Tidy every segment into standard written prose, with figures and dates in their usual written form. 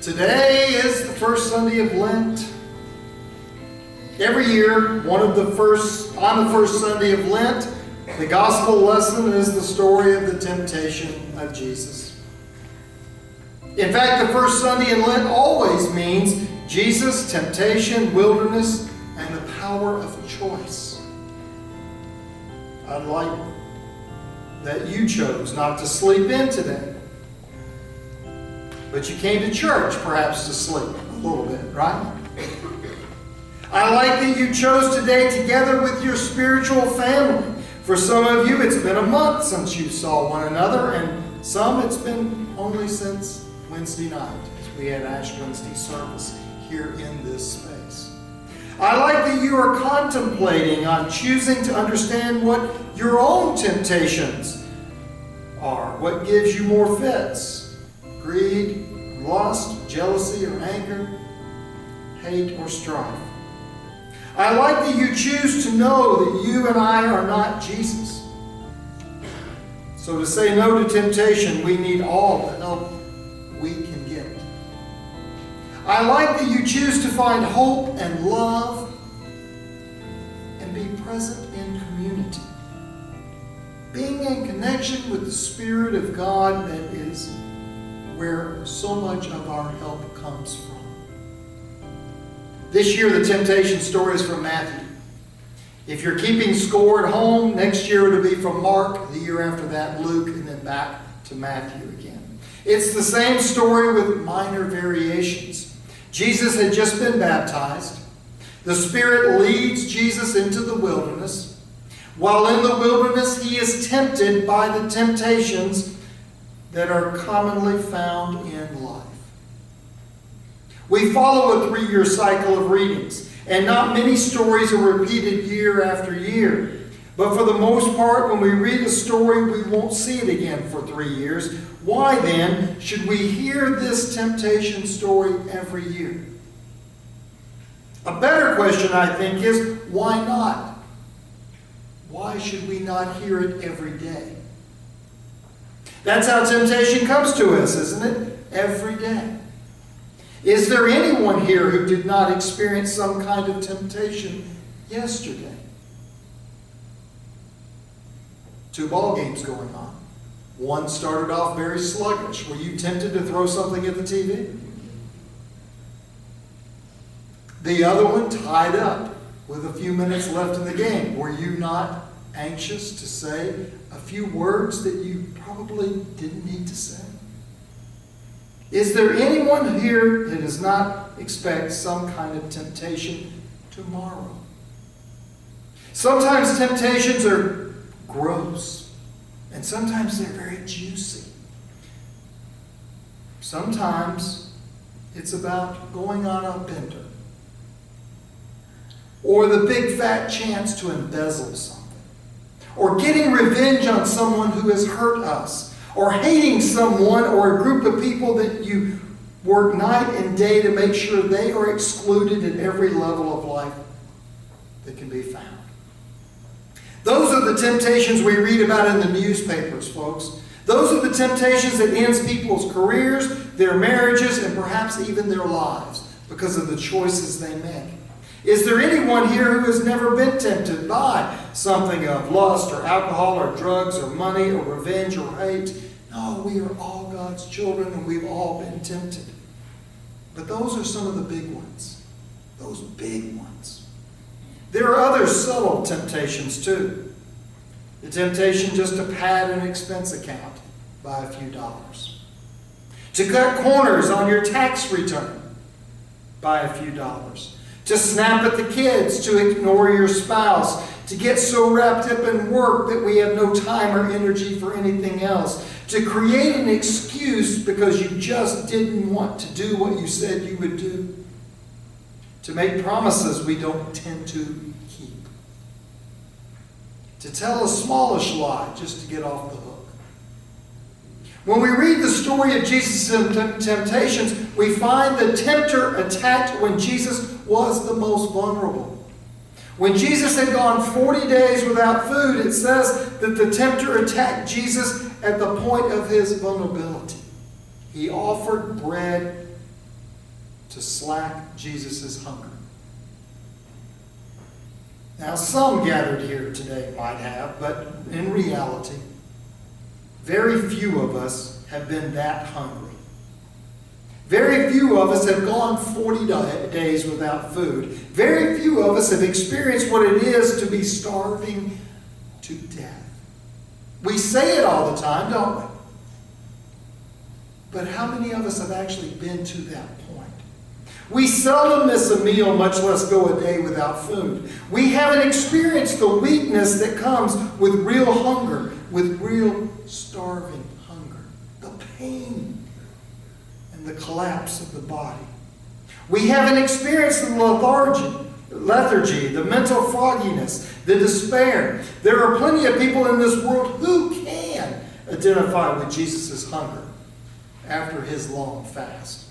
Today is the first Sunday of Lent. Every year, on the first Sunday of Lent, the gospel lesson is the story of the temptation of Jesus. In fact, the first Sunday in Lent always means Jesus, temptation, wilderness, and the power of choice. I'd like that you chose not to sleep in today. But you came to church, perhaps, to sleep a little bit, right? I like that you chose today together with your spiritual family. For some of you, it's been a month since you saw one another, and some it's been only since Wednesday night, as we had Ash Wednesday service here in this space. I like that you are contemplating on choosing to understand what your own temptations are, what gives you more fits. Greed, lust, jealousy, or anger, hate, or strife. I like that you choose to know that you and I are not Jesus. So to say no to temptation, we need all the help we can get. I like that you choose to find hope and love and be present in community. Being in connection with the Spirit of God, that is where so much of our help comes from. This year, the temptation story is from Matthew. If you're keeping score at home, next year it'll be from Mark, the year after that, Luke, and then back to Matthew again. It's the same story with minor variations. Jesus had just been baptized. The Spirit leads Jesus into the wilderness. While in the wilderness, he is tempted by the temptations that are commonly found in life. We follow a 3-year cycle of readings, and not many stories are repeated year after year. But for the most part, when we read a story, we won't see it again for 3 years. Why then should we hear this temptation story every year? A better question, I think, is why not? Why should we not hear it every day? That's how temptation comes to us, isn't it? Every day. Is there anyone here who did not experience some kind of temptation yesterday? 2 ball games going on. One started off very sluggish. Were you tempted to throw something at the TV? The other one tied up with a few minutes left in the game. Were you not anxious to say a few words that you probably didn't need to say? Is there anyone here that does not expect some kind of temptation tomorrow? Sometimes temptations are gross, and sometimes they're very juicy. Sometimes it's about going on a bender, or the big fat chance to embezzle something, or getting revenge on someone who has hurt us, or hating someone or a group of people that you work night and day to make sure they are excluded at every level of life that can be found. Those are the temptations we read about in the newspapers, folks. Those are the temptations that ends people's careers, their marriages, and perhaps even their lives because of the choices they make. Is there anyone here who has never been tempted by something of lust or alcohol or drugs or money or revenge or hate? No, we are all God's children and we've all been tempted. But those are some of the big ones. Those big ones. There are other subtle temptations too. The temptation just to pad an expense account by a few dollars. To cut corners on your tax return by a few dollars. To snap at the kids, to ignore your spouse, to get so wrapped up in work that we have no time or energy for anything else, to create an excuse because you just didn't want to do what you said you would do, to make promises we don't tend to keep, to tell a smallish lie just to get off the hook. When we read the story of Jesus' temptations, we find the tempter attacked when Jesus was the most vulnerable. When Jesus had gone 40 days without food, it says that the tempter attacked Jesus at the point of his vulnerability. He offered bread to slack Jesus' hunger. Now, some gathered here today might have, but in reality, very few of us have been that hungry. Very few of us have gone 40 days without food. Very few of us have experienced what it is to be starving to death. We say it all the time, don't we? But how many of us have actually been to that point? We seldom miss a meal, much less go a day without food. We haven't experienced the weakness that comes with real hunger, with real starving hunger. The pain and the collapse of the body. We haven't experienced the lethargy, the mental fogginess, the despair. There are plenty of people in this world who can identify with Jesus' hunger after his long fast.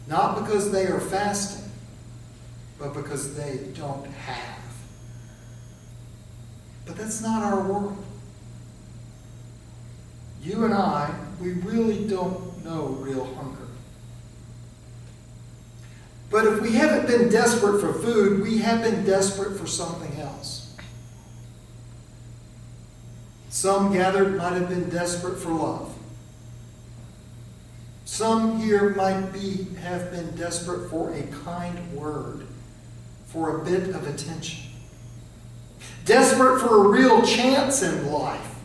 Not because they are fasting, but because they don't have. But that's not our world. You and I, we really don't know real hunger. But if we haven't been desperate for food, we have been desperate for something else. Some gathered might have been desperate for love. Some here might have been desperate for a kind word, for a bit of attention. Desperate for a real chance in life,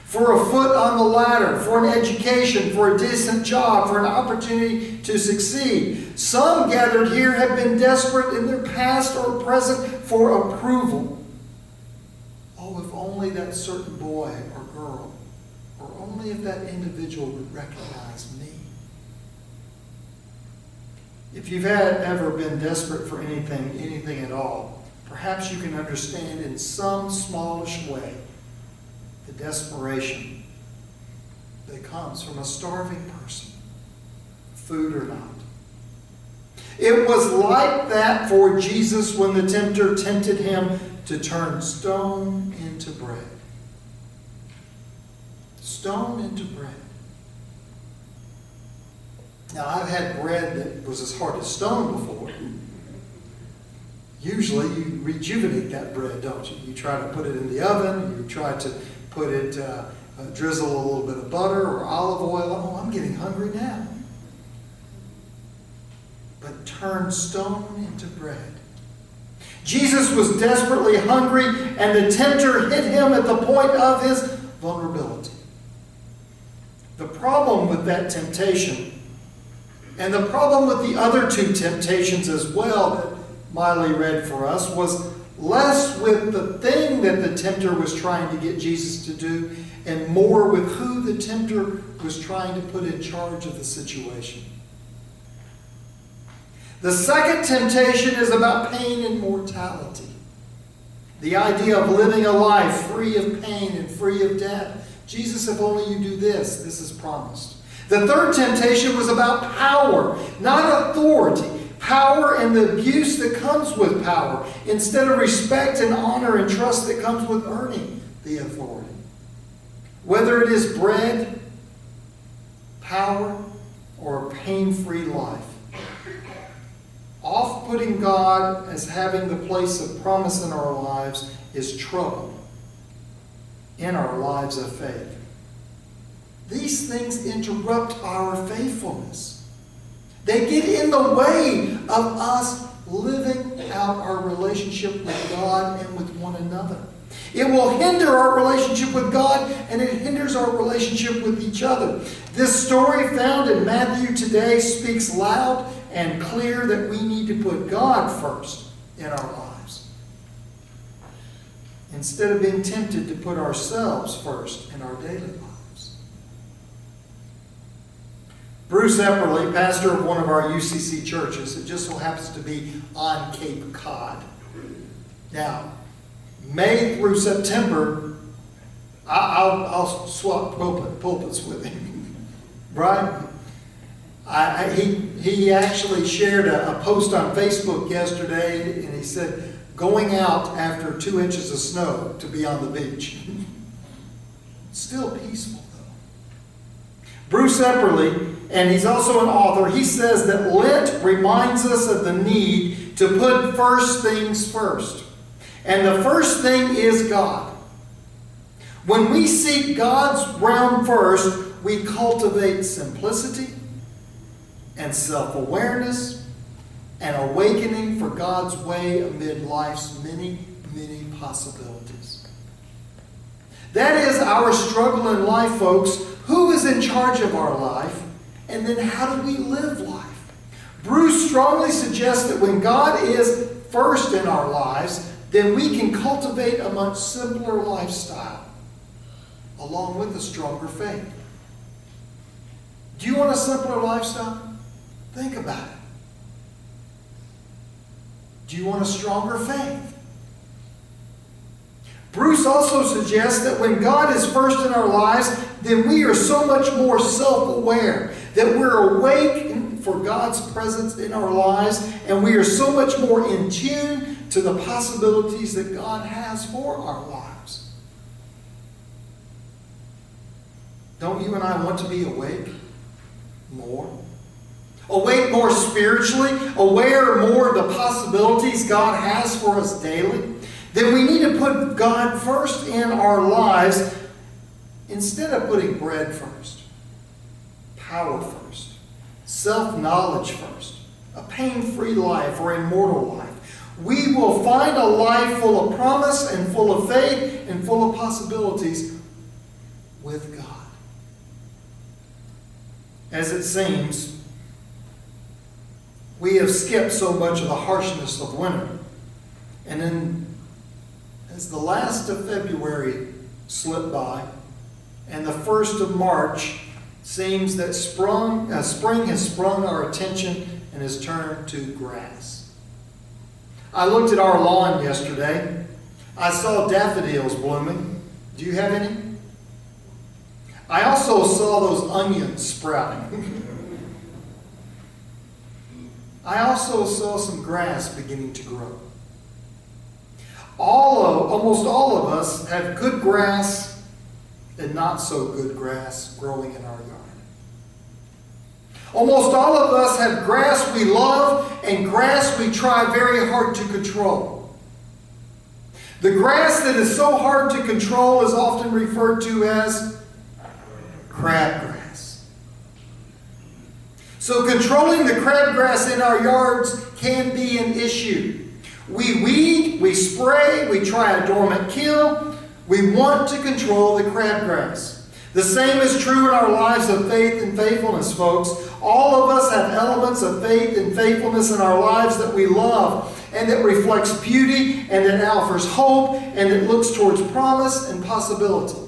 for a foot on the ladder, for an education, for a decent job, for an opportunity to succeed. Some gathered here have been desperate in their past or present for approval. Oh, if only that certain boy or girl, or only if that individual would recognize me. If you've ever been desperate for anything at all, perhaps you can understand in some smallish way the desperation that comes from a starving person, food or not. It was like that for Jesus when the tempter tempted him to turn stone into bread. Stone into bread. Now, I've had bread that was as hard as stone before. Usually, you rejuvenate that bread, don't you? You try to put it in the oven. You try to put it, drizzle a little bit of butter or olive oil. Oh, I'm getting hungry now. But turn stone into bread. Jesus was desperately hungry, and the tempter hit him at the point of his vulnerability. The problem with that temptation, and the problem with the other two temptations as well that Miley read for us, was less with the thing that the tempter was trying to get Jesus to do and more with who the tempter was trying to put in charge of the situation. The second temptation is about pain and mortality. The idea of living a life free of pain and free of death. Jesus, if only you do this, this is promised. The third temptation was about power, not authority. Power and the abuse that comes with power, instead of respect and honor and trust that comes with earning the authority. Whether it is bread, power, or a pain-free life. Off-putting God as having the place of promise in our lives is trouble in our lives of faith. These things interrupt our faithfulness. They get in the way of us living out our relationship with God and with one another. It will hinder our relationship with God, and it hinders our relationship with each other. This story found in Matthew today speaks loud and clear that we need to put God first in our lives, instead of being tempted to put ourselves first in our daily lives. Bruce Epperly, pastor of one of our UCC churches, it just so happens to be on Cape Cod. Now, May through September, I'll swap pulpits with him, right? He actually shared a post on Facebook yesterday, and he said, going out after 2 inches of snow to be on the beach. Still peaceful, though. Bruce Epperly, and he's also an author, he says that Lent reminds us of the need to put first things first. And the first thing is God. When we seek God's realm first, we cultivate simplicity and self-awareness and awakening for God's way amid life's many, many possibilities. That is our struggle in life, folks. Who is in charge of our life? And then how do we live life? Bruce strongly suggests that when God is first in our lives, then we can cultivate a much simpler lifestyle, along with a stronger faith. Do you want a simpler lifestyle? Think about it. Do you want a stronger faith? Bruce also suggests that when God is first in our lives, then we are so much more self-aware, that we're awake for God's presence in our lives, and we are so much more in tune to the possibilities that God has for our lives. Don't you and I want to be awake more? Awake more spiritually, aware more of the possibilities God has for us daily? Then we need to put God first in our lives instead of putting bread first, power first, self-knowledge first, a pain-free life or immortal life. We will find a life full of promise and full of faith and full of possibilities with God. As it seems, we have skipped so much of the harshness of winter. And then, as the last of February slipped by, and the 1st of March seems that spring has sprung our attention and has turned to grass. I looked at our lawn yesterday. I saw daffodils blooming. Do you have any? I also saw those onions sprouting. I also saw some grass beginning to grow. Almost all of us have good grass and not so good grass growing in our yard. Almost all of us have grass we love and grass we try very hard to control. The grass that is so hard to control is often referred to as crabgrass. So controlling the crabgrass in our yards can be an issue. We weed, we spray, we try a dormant kill. We want to control the crabgrass. The same is true in our lives of faith and faithfulness, folks. All of us have elements of faith and faithfulness in our lives that we love and that reflects beauty and that offers hope and that looks towards promise and possibility.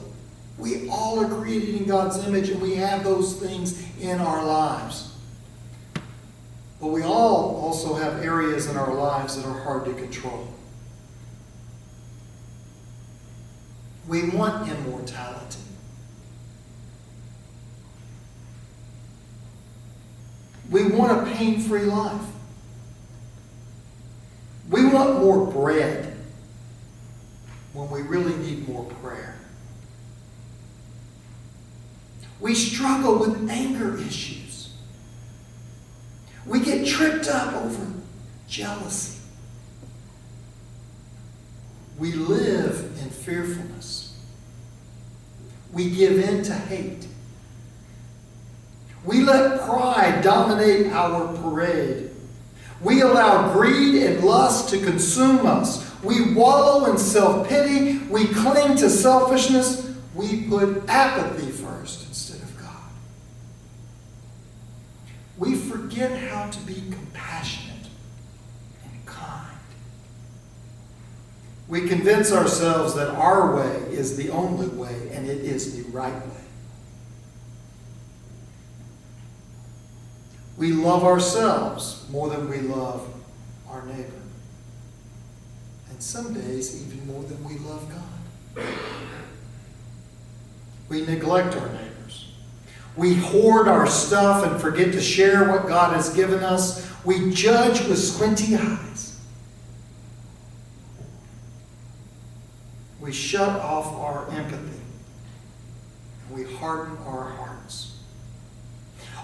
We all are created in God's image and we have those things in our lives. But we all also have areas in our lives that are hard to control. We want immortality. We want a pain-free life. We want more bread when we really need more prayer. We struggle with anger issues. We get tripped up over jealousy. We live in fearfulness. We give in to hate. We let pride dominate our parade. We allow greed and lust to consume us. We wallow in self-pity. We cling to selfishness. We put apathy first instead of God. We forget how to be compassionate and kind. We convince ourselves that our way is the only way and it is the right way. We love ourselves more than we love our neighbor. And some days even more than we love God. We neglect our neighbors. We hoard our stuff and forget to share what God has given us. We judge with squinty eyes. We shut off our empathy. And we harden our hearts.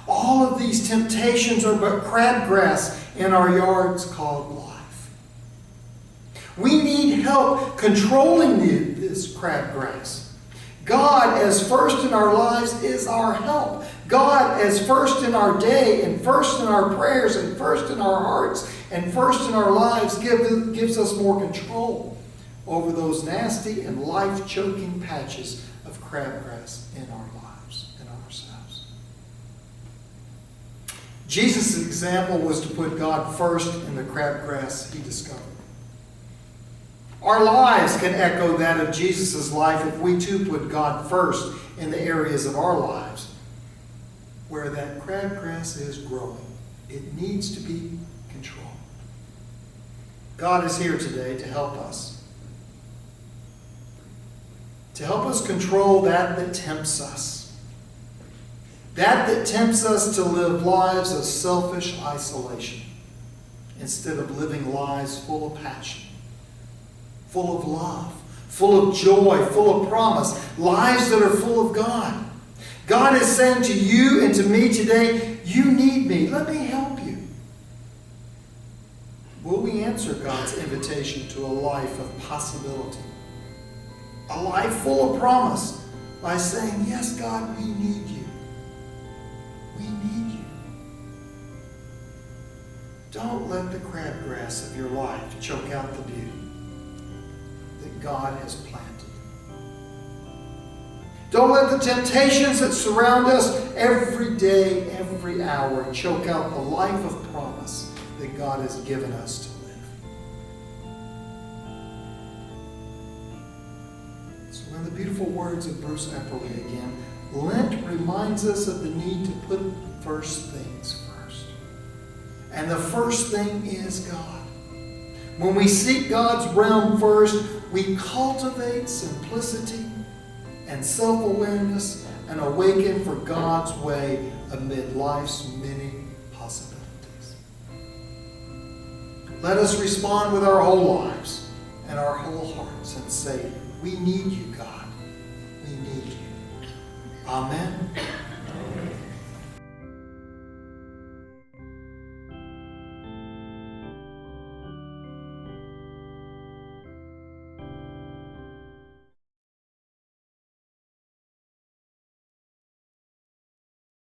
All of these temptations are but crabgrass in our yards called life. We need help controlling this crabgrass. God as first in our lives is our help. God as first in our day and first in our prayers and first in our hearts and first in our lives gives us more control over those nasty and life-choking patches of crabgrass in our lives and ourselves. Jesus' example was to put God first in the crabgrass he discovered. Our lives can echo that of Jesus' life if we too put God first in the areas of our lives where that crabgrass is growing. It needs to be controlled. God is here today to help us. To help us control that tempts us. That tempts us to live lives of selfish isolation instead of living lives full of passion, full of love, full of joy, full of promise, lives that are full of God. God is saying to you and to me today, you need me. Let me help you. Will we answer God's invitation to a life of possibility? A life full of promise by saying, yes, God, we need you. We need you. Don't let the crabgrass of your life choke out the beauty that God has planted. Don't let the temptations that surround us every day, every hour, choke out the life of promise that God has given us to live. So in the beautiful words of Bruce Epperly again, Lent reminds us of the need to put first things first. And the first thing is God. When we seek God's realm first, we cultivate simplicity and self-awareness and awaken for God's way amid life's many possibilities. Let us respond with our whole lives and our whole hearts and say, we need you, God. We need you. Amen.